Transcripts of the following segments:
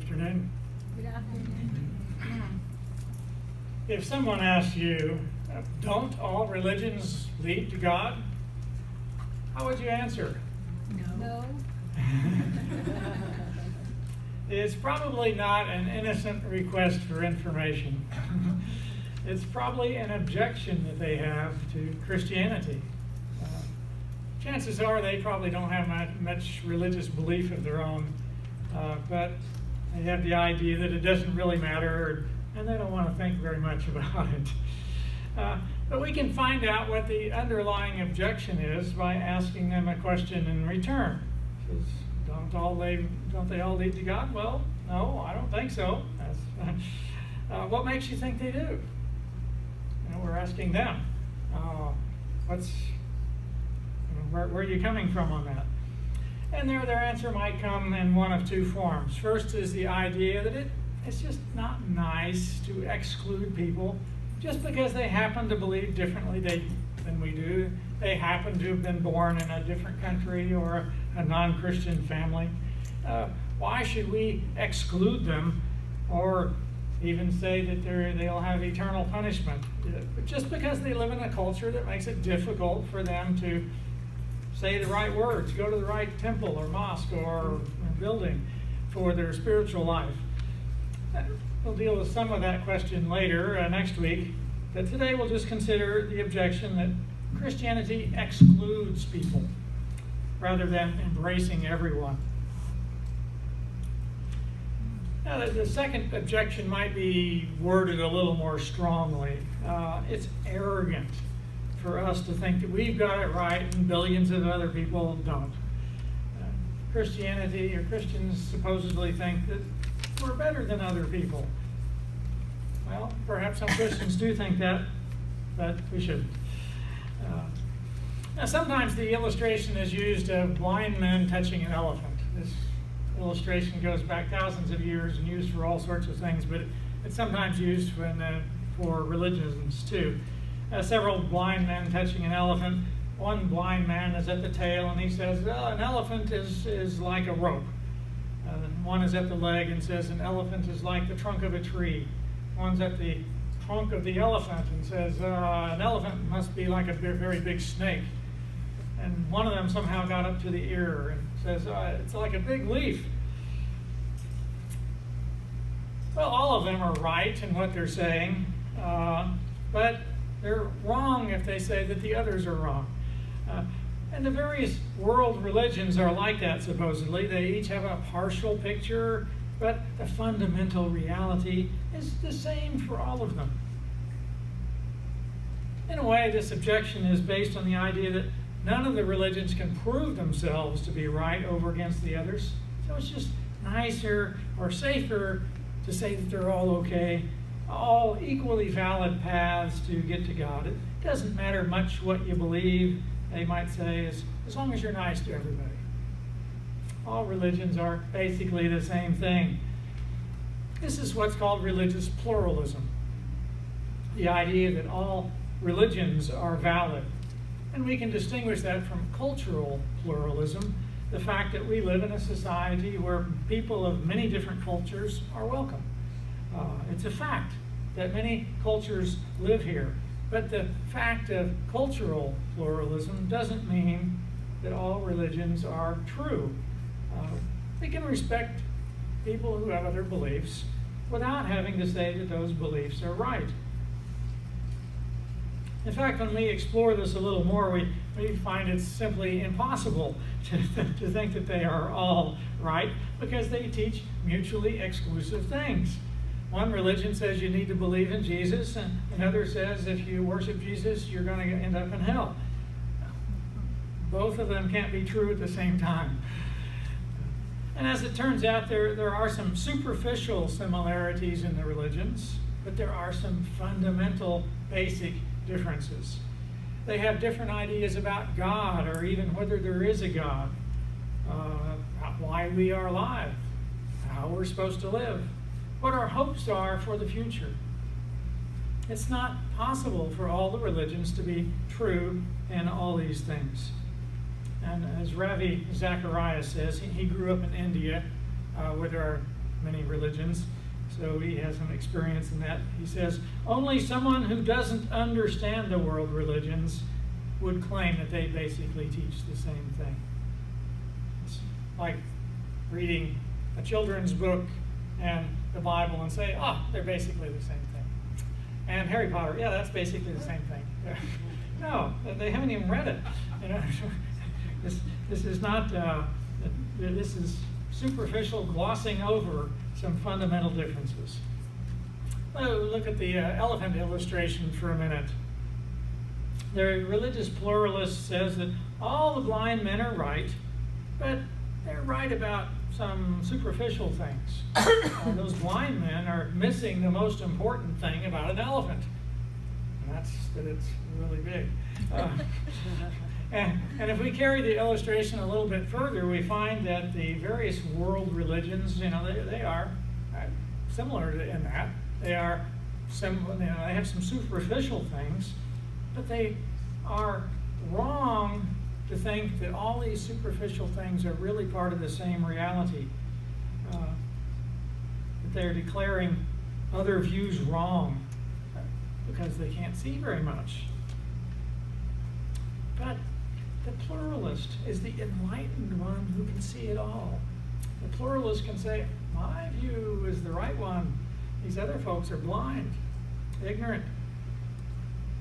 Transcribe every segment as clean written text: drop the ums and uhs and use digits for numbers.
afternoon. Good afternoon. If someone asks you, don't all religions lead to God? How would you answer? No. It's probably not an innocent request for information. It's probably an objection that they have to Christianity. Chances are they probably don't have much religious belief of their own, but they have the idea that it doesn't really matter, and they don't want to think very much about it. But we can find out what the underlying objection is by asking them a question in return. Don't they all lead to God? Well, no, I don't think so. What makes you think they do? We're asking them. Where are you coming from on that? And their answer might come in one of two forms. First is the idea that it's just not nice to exclude people just because they happen to believe differently than we do. They happen to have been born in a different country or a non-Christian family. Why should we exclude them or even say that they'll have eternal punishment? Just because they live in a culture that makes it difficult for them to say the right words, go to the right temple or mosque or building for their spiritual life. We'll deal with some of that question later, next week. But today we'll just consider the objection that Christianity excludes people rather than embracing everyone. Now, the second objection might be worded a little more strongly. It's arrogant for us to think that we've got it right and billions of other people don't. Christianity or Christians supposedly think that we're better than other people. Well, perhaps some Christians do think that, but we shouldn't. Now, sometimes the illustration is used of blind men touching an elephant. This illustration goes back thousands of years and used for all sorts of things, but it's sometimes used for religions too. Several blind men touching an elephant. One blind man is at the tail and he says, an elephant is like a rope. One is at the leg and says an elephant is like the trunk of a tree. One's at the trunk of the elephant and says an elephant must be like a very big snake. And one of them somehow got up to the ear and says it's like a big leaf. Well, all of them are right in what they're saying, but they're wrong if they say that the others are wrong. And the various world religions are like that, supposedly. They each have a partial picture, but the fundamental reality is the same for all of them. In a way, this objection is based on the idea that none of the religions can prove themselves to be right over against the others. So it's just nicer or safer to say that they're all okay, all equally valid paths to get to God. It doesn't matter much what you believe, they might say, as long as you're nice to everybody. All religions are basically the same thing. This is what's called religious pluralism. The idea that all religions are valid. And we can distinguish that from cultural pluralism, the fact that we live in a society where people of many different cultures are welcome. It's a fact that many cultures live here. But the fact of cultural pluralism doesn't mean that all religions are true. We can respect people who have other beliefs without having to say that those beliefs are right. In fact, when we explore this a little more, we find it's simply impossible to think that they are all right because they teach mutually exclusive things. One religion says you need to believe in Jesus, and another says if you worship Jesus, you're going to end up in hell. Both of them can't be true at the same time. And as it turns out, there are some superficial similarities in the religions, but there are some fundamental, basic differences. They have different ideas about God, or even whether there is a God, why we are alive, how we're supposed to live, what our hopes are for the future. It's not possible for all the religions to be true in all these things. And as Ravi Zacharias says, he grew up in India where there are many religions, so he has some experience in that. He says, only someone who doesn't understand the world religions would claim that they basically teach the same thing. It's like reading a children's book and the Bible and say, they're basically the same thing. And Harry Potter, yeah, that's basically the same thing. No, they haven't even read it. You know, this is not. This is superficial glossing over some fundamental differences. Well, look at the elephant illustration for a minute. The religious pluralist says that all the blind men are right, but they're right about some superficial things. Those blind men are missing the most important thing about an elephant, and that's that it's really big. And if we carry the illustration a little bit further, we find that the various world religions, they are similar in that. They are similar, they have some superficial things, but they are wrong to think that all these superficial things are really part of the same reality. That they're declaring other views wrong because they can't see very much. But the pluralist is the enlightened one who can see it all. The pluralist can say, my view is the right one. These other folks are blind, ignorant.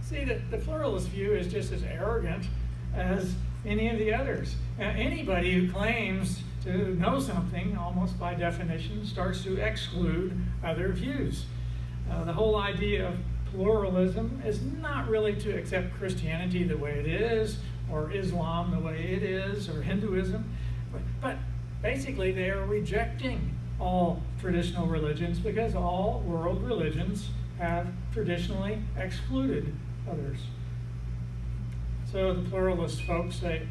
See, the pluralist view is just as arrogant as any of the others. Anybody who claims to know something, almost by definition, starts to exclude other views. The whole idea of pluralism is not really to accept Christianity the way it is, or Islam the way it is, or Hinduism, but basically they are rejecting all traditional religions because all world religions have traditionally excluded others. So the pluralist folks say,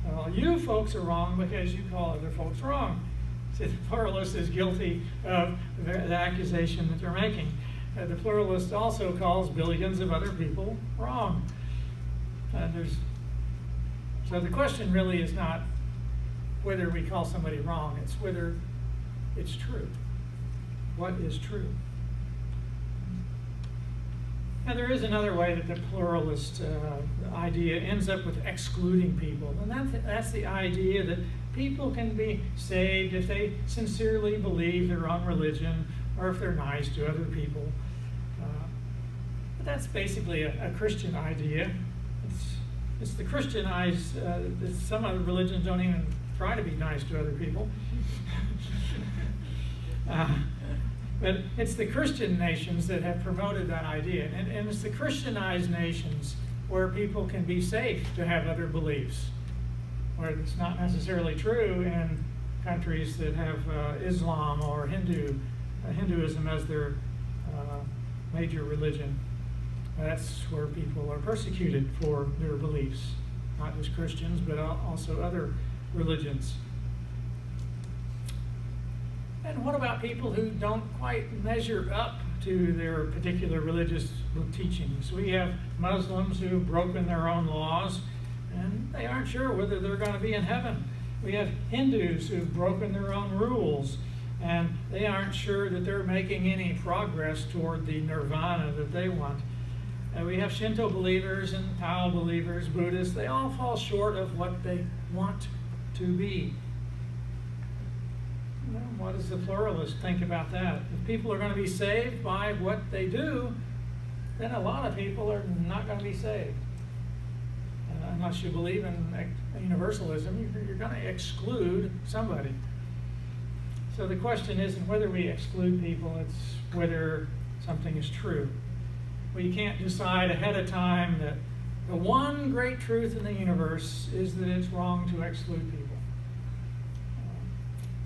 well, you folks are wrong because you call other folks wrong. See, the pluralist is guilty of the accusation that they're making. The pluralist also calls billions of other people wrong. So the question really is not whether we call somebody wrong, it's whether it's true. What is true? Now there is another way that the pluralist idea ends up with excluding people, and that's the idea that people can be saved if they sincerely believe their own religion or if they're nice to other people. But that's basically a Christian idea. It's the Christianized, some other religions don't even try to be nice to other people. But it's the Christian nations that have promoted that idea. And it's the Christianized nations where people can be safe to have other beliefs, where it's not necessarily true in countries that have Islam or Hinduism as their major religion. That's where people are persecuted for their beliefs, not just Christians, but also other religions. And what about people who don't quite measure up to their particular religious teachings? We have Muslims who've broken their own laws, and they aren't sure whether they're going to be in heaven. We have Hindus who've broken their own rules, and they aren't sure that they're making any progress toward the nirvana that they want. And we have Shinto believers and Tao believers, Buddhists. They all fall short of what they want to be. Well, what does the pluralist think about that? If people are going to be saved by what they do, then a lot of people are not going to be saved. Unless you believe in universalism, you're going to exclude somebody. So the question isn't whether we exclude people, it's whether something is true. We can't decide ahead of time that the one great truth in the universe is that it's wrong to exclude people.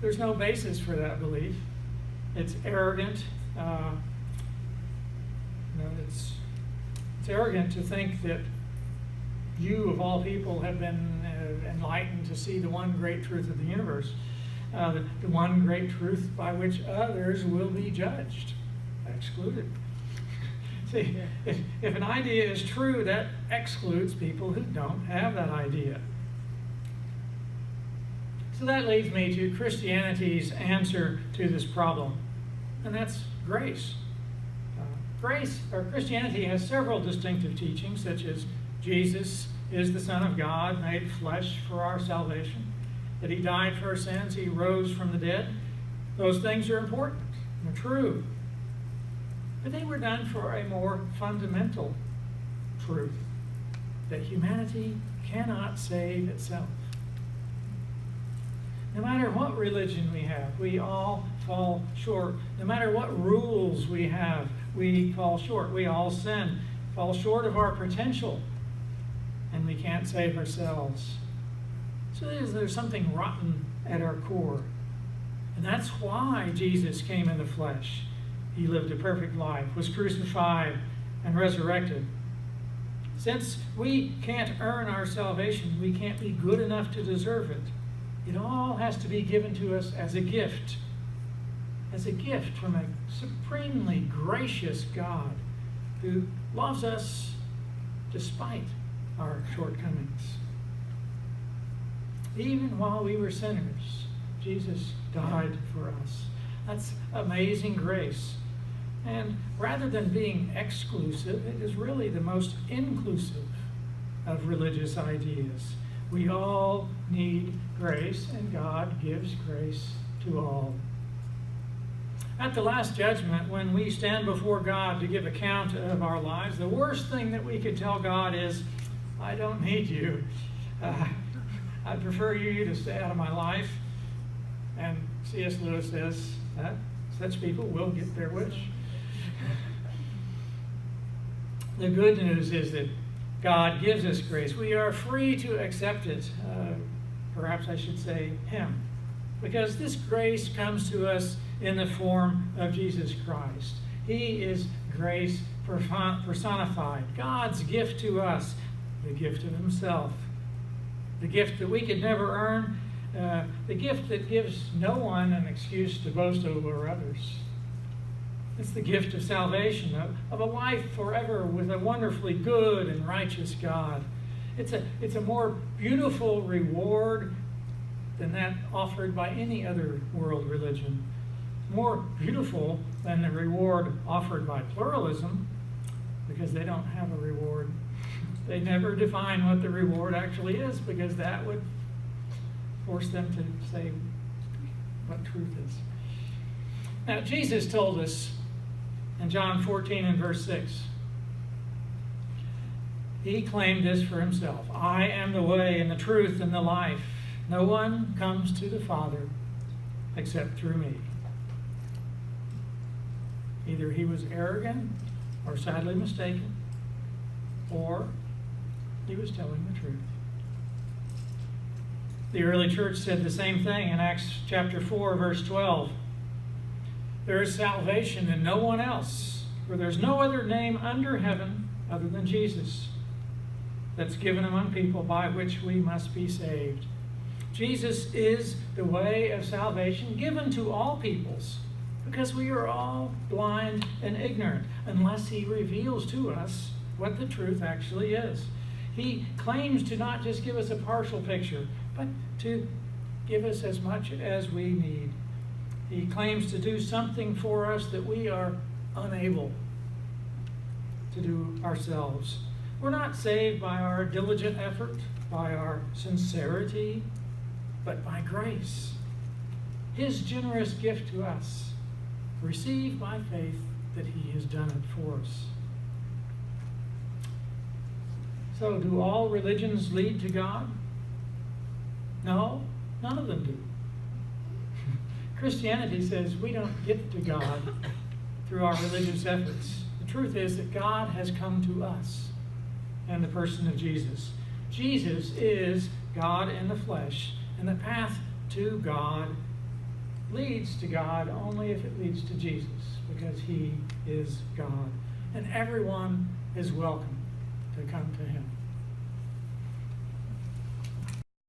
There's no basis for that belief. It's arrogant. It's arrogant to think that you, of all people, have been enlightened to see the one great truth of the universe, the one great truth by which others will be judged, excluded. See, if an idea is true, that excludes people who don't have that idea. So that leads me to Christianity's answer to this problem, and that's grace. Christianity has several distinctive teachings, such as Jesus is the Son of God, made flesh for our salvation, that he died for our sins, he rose from the dead. Those things are important, they're true. But they were done for a more fundamental truth, that humanity cannot save itself. No matter what religion we have, we all fall short. No matter what rules we have, we fall short. We all sin, fall short of our potential, and we can't save ourselves. So there's something rotten at our core. And that's why Jesus came in the flesh. He lived a perfect life, was crucified, and resurrected. Since we can't earn our salvation, we can't be good enough to deserve it. It all has to be given to us as a gift from a supremely gracious God who loves us despite our shortcomings. Even while we were sinners, Jesus died for us. That's amazing grace. And rather than being exclusive, it is really the most inclusive of religious ideas. We all need grace, and God gives grace to all. At the Last Judgment, when we stand before God to give account of our lives, the worst thing that we could tell God is, I don't need you. I prefer you to stay out of my life. And C.S. Lewis says that such people will get their wish. The good news is that God gives us grace. We are free to accept it. Perhaps I should say Him. Because this grace comes to us in the form of Jesus Christ. He is grace personified. God's gift to us, the gift of Himself. The gift that we could never earn. The gift that gives no one an excuse to boast over others. It's the gift of salvation, of a life forever with a wonderfully good and righteous God. It's a more beautiful reward than that offered by any other world religion. More beautiful than the reward offered by pluralism, because they don't have a reward. They never define what the reward actually is, because that would force them to say what truth is. Now, Jesus told us in John 14 and verse 6, He claimed this for Himself. I am the way and the truth and the life. No one comes to the Father except through me. Either He was arrogant or sadly mistaken, or He was telling the truth. The early church said the same thing in Acts chapter 4, verse 12. There is salvation in no one else, for there's no other name under heaven other than Jesus that's given among people by which we must be saved. Jesus is the way of salvation given to all peoples, because we are all blind and ignorant unless He reveals to us what the truth actually is. He claims to not just give us a partial picture, but to give us as much as we need. He claims to do something for us that we are unable to do ourselves. We're not saved by our diligent effort, by our sincerity, but by grace. His generous gift to us, received by faith that He has done it for us. So, do all religions lead to God? No, none of them do. Christianity says we don't get to God through our religious efforts. The truth is that God has come to us in the person of Jesus. Jesus is God in the flesh, and the path to God leads to God only if it leads to Jesus, because He is God. And everyone is welcome to come to Him.